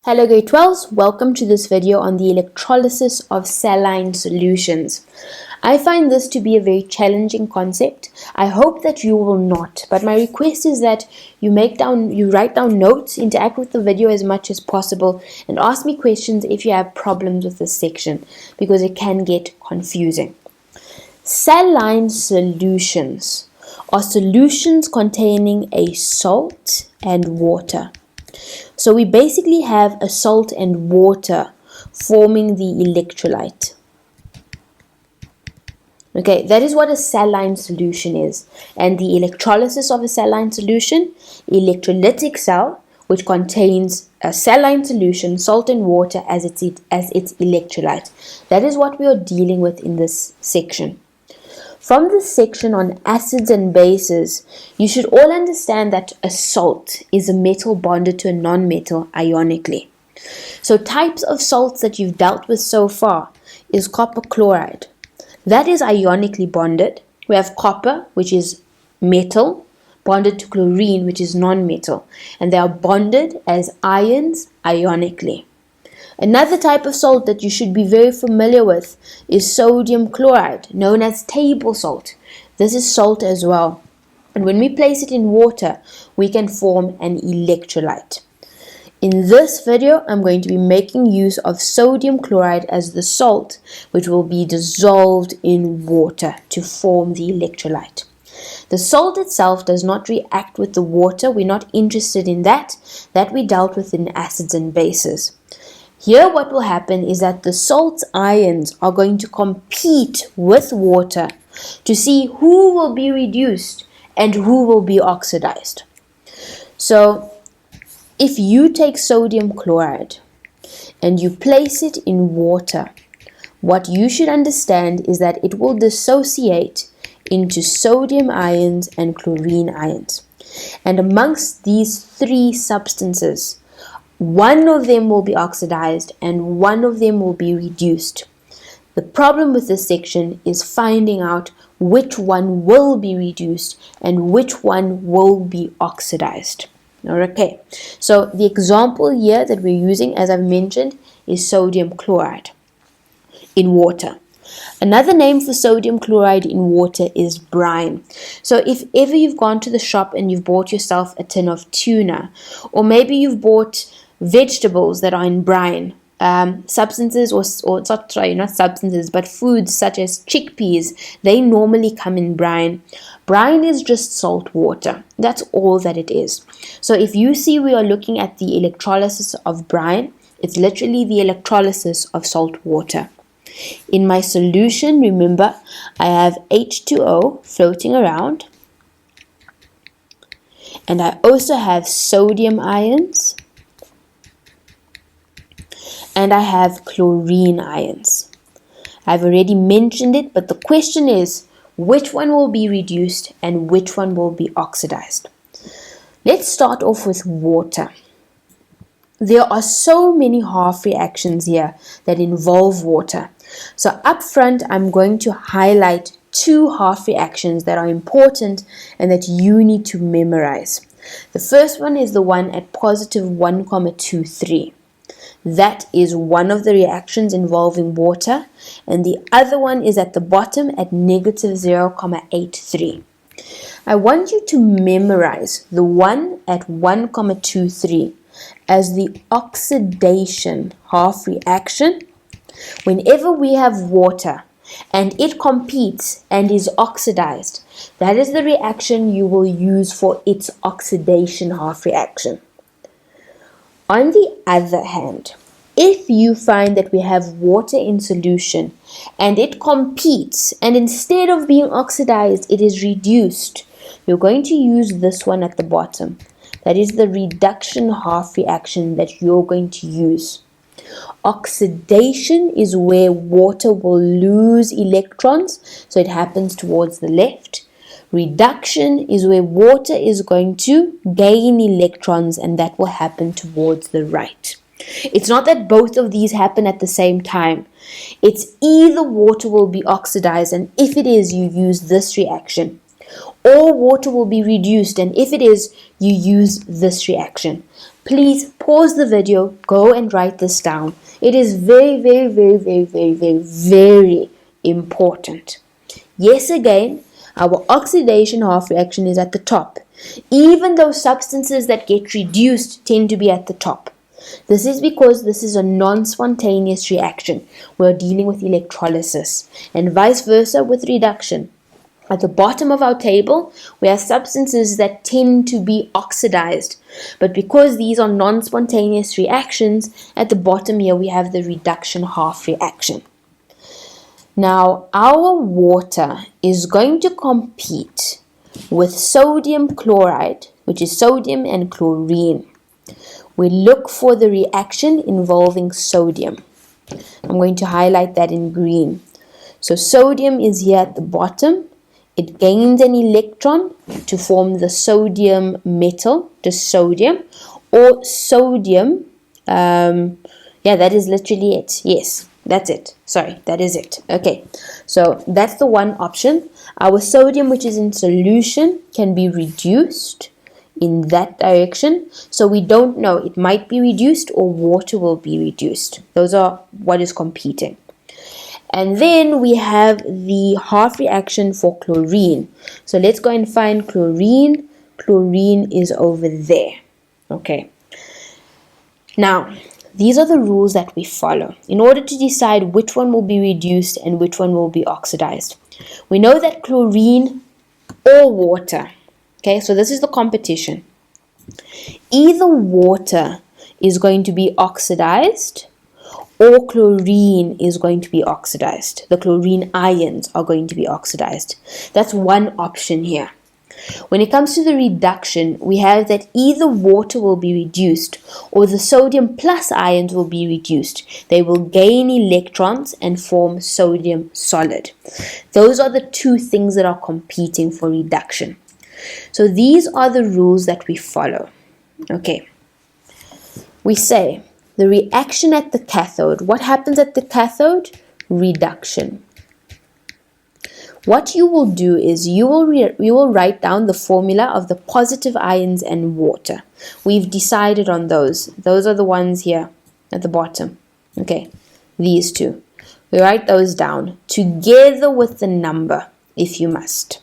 Hello grade 12s, welcome to this video on the electrolysis of saline solutions. I find this to be a very challenging concept. I hope that you will not, but my request is that you write down notes, interact with the video as much as possible, and ask me questions if you have problems with this section, because it can get confusing. Saline solutions are solutions containing a salt and water. So we basically have a salt and water forming the electrolyte. Okay, that is what a saline solution is. And the electrolysis of a saline solution, electrolytic cell, which contains a saline solution, salt and water as its electrolyte. That is what we are dealing with in this section. From this section on acids and bases, you should all understand that a salt is a metal bonded to a non-metal ionically. So types of salts that you've dealt with so far is copper chloride. That is ionically bonded. We have copper, which is metal, bonded to chlorine, which is non-metal, and they are bonded as ions ionically. Another type of salt that you should be very familiar with is sodium chloride, known as table salt. This is salt as well. And when we place it in water, we can form an electrolyte. In this video, I'm going to be making use of sodium chloride as the salt, which will be dissolved in water to form the electrolyte. The salt itself does not react with the water. We're not interested in that. That we dealt with in acids and bases. Here what will happen is that the salt's ions are going to compete with water to see who will be reduced and who will be oxidized. So if you take sodium chloride and you place it in water, what you should understand is that it will dissociate into sodium ions and chlorine ions. And amongst these three substances, one of them will be oxidized and one of them will be reduced. The problem with this section is finding out which one will be reduced and which one will be oxidized. Okay, so the example here that we're using, as I've mentioned, is sodium chloride in water. Another name for sodium chloride in water is brine. So if ever you've gone to the shop and you've bought yourself a tin of tuna, or maybe you've bought vegetables that are in brine, substances not substances, but foods such as chickpeas, they normally come in brine. Brine is just salt water. That's all that it is. So if you see we are looking at the electrolysis of brine, it's literally the electrolysis of salt water. In my solution, remember, I have H2O floating around, and I also have sodium ions, and I have chlorine ions. I've already mentioned it, but the question is, which one will be reduced and which one will be oxidized? Let's start off with water. There are so many half reactions here that involve water. So up front, I'm going to highlight two half reactions that are important and that you need to memorize. The first one is the one at positive 1,23. That is one of the reactions involving water, and the other one is at the bottom at negative 0,83. I want you to memorize the one at 1,23 as the oxidation half reaction. Whenever we have water and it competes and is oxidized, that is the reaction you will use for its oxidation half reaction. On the other hand, if you find that we have water in solution and it competes and instead of being oxidized, it is reduced, you're going to use this one at the bottom. That is the reduction half reaction that you're going to use. Oxidation is where water will lose electrons, so it happens towards the left. Reduction is where water is going to gain electrons, and that will happen towards the right. It's not that both of these happen at the same time. It's either water will be oxidized, and if it is, you use this reaction, or water will be reduced, and if it is, you use this reaction. please pause the video, go and write this down. It is very, very, very, very, very, very, very important. Yes, again, our oxidation half reaction is at the top. Even those substances that get reduced tend to be at the top. This is because this is a non-spontaneous reaction. We're dealing with electrolysis, and vice versa with reduction. At the bottom of our table, we have substances that tend to be oxidized. But because these are non-spontaneous reactions, at the bottom here we have the reduction half reaction. Now, our water is going to compete with sodium chloride, which is sodium and chlorine. We look for the reaction involving sodium. I'm going to highlight that in green. So sodium is here at the bottom. It gains an electron to form the sodium metal, just sodium, or sodium. That is literally it. Yes, that's it. Sorry, that is it. Okay, so that's the one option. Our sodium, which is in solution, can be reduced in that direction. So we don't know. It might be reduced or water will be reduced. Those are what is competing. And then we have the half reaction for chlorine. So let's go and find chlorine. Chlorine is over there. Okay. Now, these are the rules that we follow in order to decide which one will be reduced and which one will be oxidized. We know that chlorine or water. Okay, so this is the competition. Either water is going to be oxidized or chlorine is going to be oxidized. The chlorine ions are going to be oxidized. That's one option here. When it comes to the reduction, we have that either water will be reduced or the sodium plus ions will be reduced. They will gain electrons and form sodium solid. Those are the two things that are competing for reduction. So these are the rules that we follow. Okay. We say the reaction at the cathode. What happens at the cathode? Reduction. What you will do is you will write down the formula of the positive ions and water. We've decided on those. Those are the ones here at the bottom. Okay, these two. We write those down together with the number, if you must.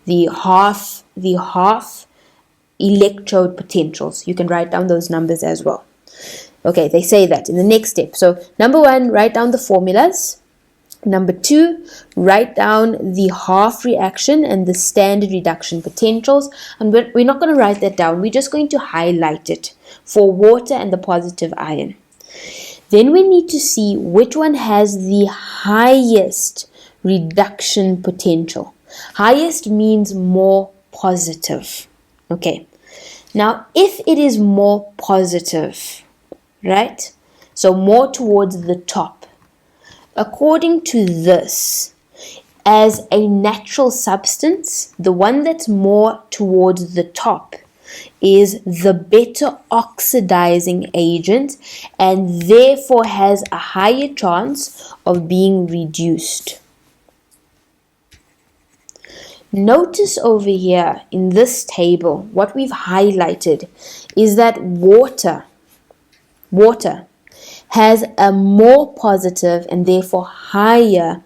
The half electrode potentials. You can write down those numbers as well. Okay, they say that in the next step. So number one, write down the formulas. Number two, write down the half reaction and the standard reduction potentials. And we're not going to write that down. We're just going to highlight it for water and the positive ion. Then we need to see which one has the highest reduction potential. Highest means more positive. Okay. Now, if it is more positive, right? So more towards the top. According to this, as a natural substance, the one that's more towards the top is the better oxidizing agent and therefore has a higher chance of being reduced. Notice over here in this table, what we've highlighted is that water has a more positive and therefore higher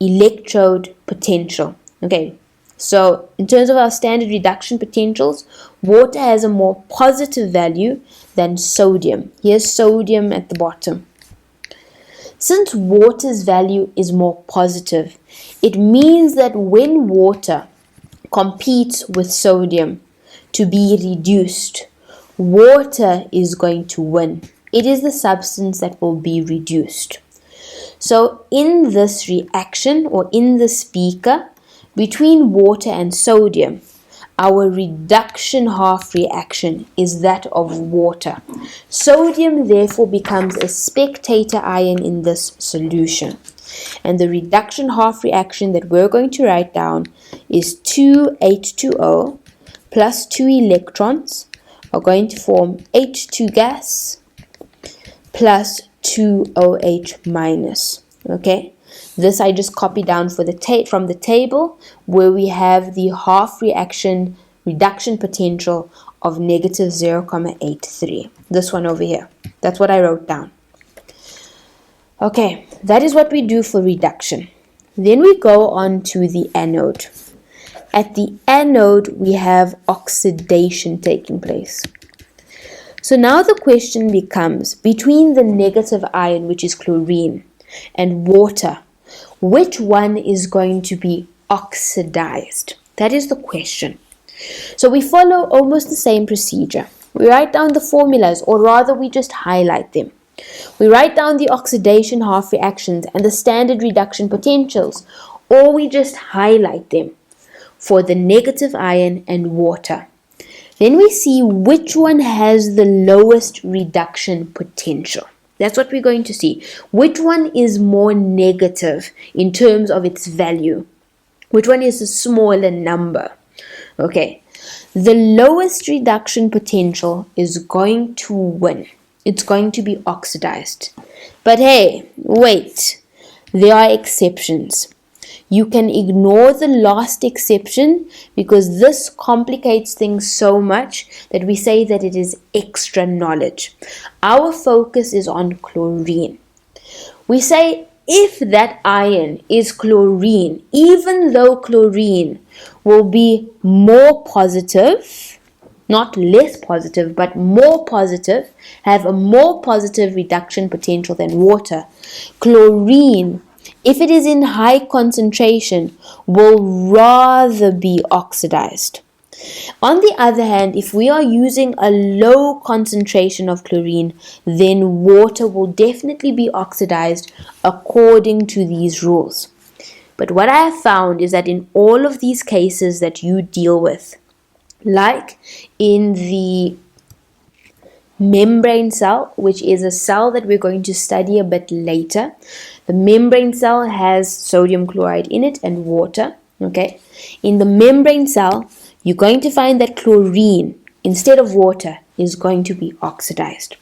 electrode potential. Okay, so in terms of our standard reduction potentials, water has a more positive value than sodium. Here's sodium at the bottom. Since water's value is more positive, it means that when water competes with sodium to be reduced, water is going to win. It is the substance that will be reduced. So in this reaction or in the speaker between water and sodium, our reduction half reaction is that of water. Sodium therefore becomes a spectator ion in this solution. And the reduction half reaction that we're going to write down is 2H2O plus 2 electrons are going to form H2 gas plus 2OH minus. Okay, this I just copied down for the from the table where we have the half reaction reduction potential of negative 0.83. This one over here. That's what I wrote down. Okay, that is what we do for reduction. Then we go on to the anode. At the anode, we have oxidation taking place. So now the question becomes, between the negative ion, which is chlorine, and water, which one is going to be oxidized? That is the question. So we follow almost the same procedure. We write down the formulas, or rather we just highlight them. We write down the oxidation half reactions and the standard reduction potentials, or we just highlight them for the negative ion and water. Then we see which one has the lowest reduction potential. That's what we're going to see. Which one is more negative in terms of its value? Which one is a smaller number? Okay, the lowest reduction potential is going to win. It's going to be oxidized. But hey, wait, there are exceptions. You can ignore the last exception because this complicates things so much that we say that it is extra knowledge. Our focus is on chlorine. We say if that ion is chlorine, even though chlorine will be more positive, not less positive, but more positive, have a more positive reduction potential than water, chlorine, if it is in high concentration, will rather be oxidized. On the other hand, if we are using a low concentration of chlorine, then water will definitely be oxidized according to these rules. But what I have found is that in all of these cases that you deal with, like in the membrane cell, which is a cell that we're going to study a bit later, the membrane cell has sodium chloride in it and water. Okay, in the membrane cell, you're going to find that chlorine, instead of water, is going to be oxidized.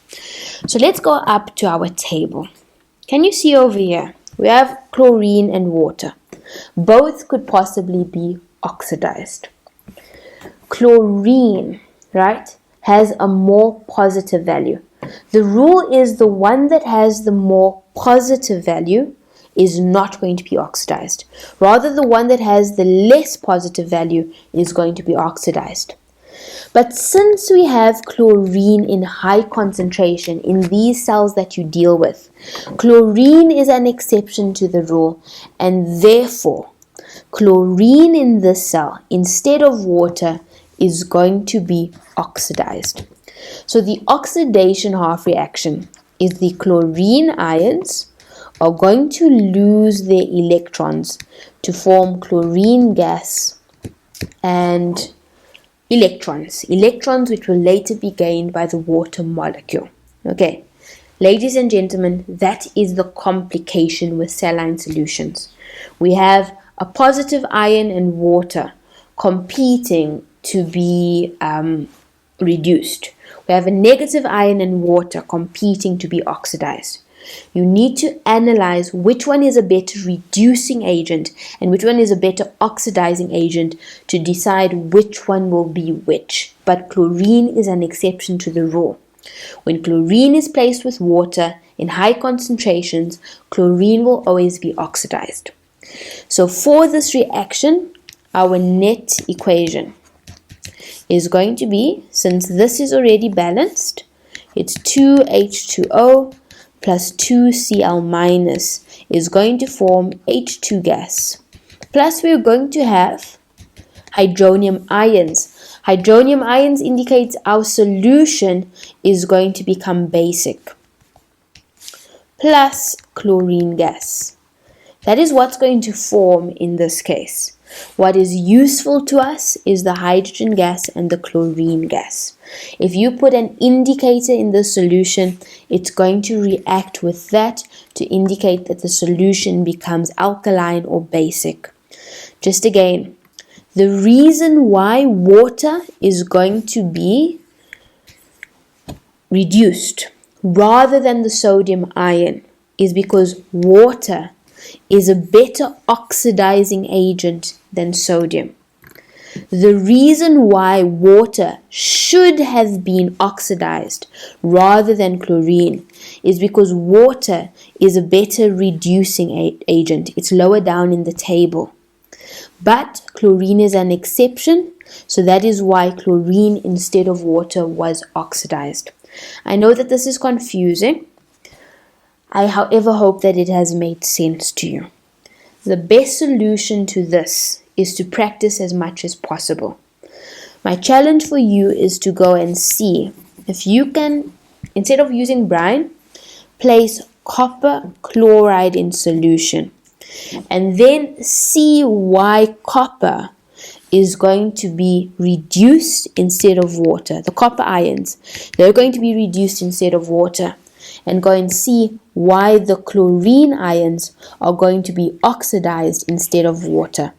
So let's go up to our table. Can you see over here? We have chlorine and water. Both could possibly be oxidized. Chlorine, right, has a more positive value. The rule is the one that has the more positive value is not going to be oxidized. Rather, the one that has the less positive value is going to be oxidized. But since we have chlorine in high concentration in these cells that you deal with, chlorine is an exception to the rule, and therefore chlorine in this cell instead of water is going to be oxidized. So the oxidation half reaction is the chlorine ions are going to lose their electrons to form chlorine gas and electrons which will later be gained by the water molecule. Okay, ladies and gentlemen, that is the complication with saline solutions. We have a positive ion and water competing to be reduced. We have a negative ion and water competing to be oxidized. You need to analyze which one is a better reducing agent and which one is a better oxidizing agent to decide which one will be which. But chlorine is an exception to the rule. When chlorine is placed with water in high concentrations, chlorine will always be oxidized. So for this reaction, our net equation is going to be, since this is already balanced, it's 2H2O plus 2Cl minus is going to form H2 gas. Plus we're going to have hydronium ions. Hydronium ions indicates our solution is going to become basic. Plus chlorine gas. That is what's going to form in this case. What is useful to us is the hydrogen gas and the chlorine gas. If you put an indicator in the solution, it's going to react with that to indicate that the solution becomes alkaline or basic. Just again, the reason why water is going to be reduced rather than the sodium ion is because water is a better oxidizing agent than sodium. The reason why water should have been oxidized rather than chlorine is because water is a better reducing agent. It's lower down in the table. But chlorine is an exception, so that is why chlorine instead of water was oxidized. I know that this is confusing. I, however, hope that it has made sense to you. The best solution to this is to practice as much as possible. My challenge for you is to go and see if you can, instead of using brine, place copper chloride in solution, and then see why copper is going to be reduced instead of water. The copper ions, they're going to be reduced instead of water, and go and see why the chlorine ions are going to be oxidized instead of water.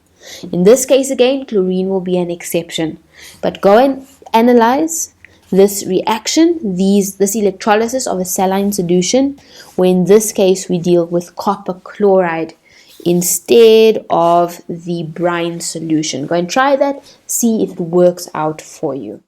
In this case, again, chlorine will be an exception. But go and analyze this reaction, this electrolysis of a saline solution, where in this case we deal with copper chloride instead of the brine solution. Go and try that, see if it works out for you.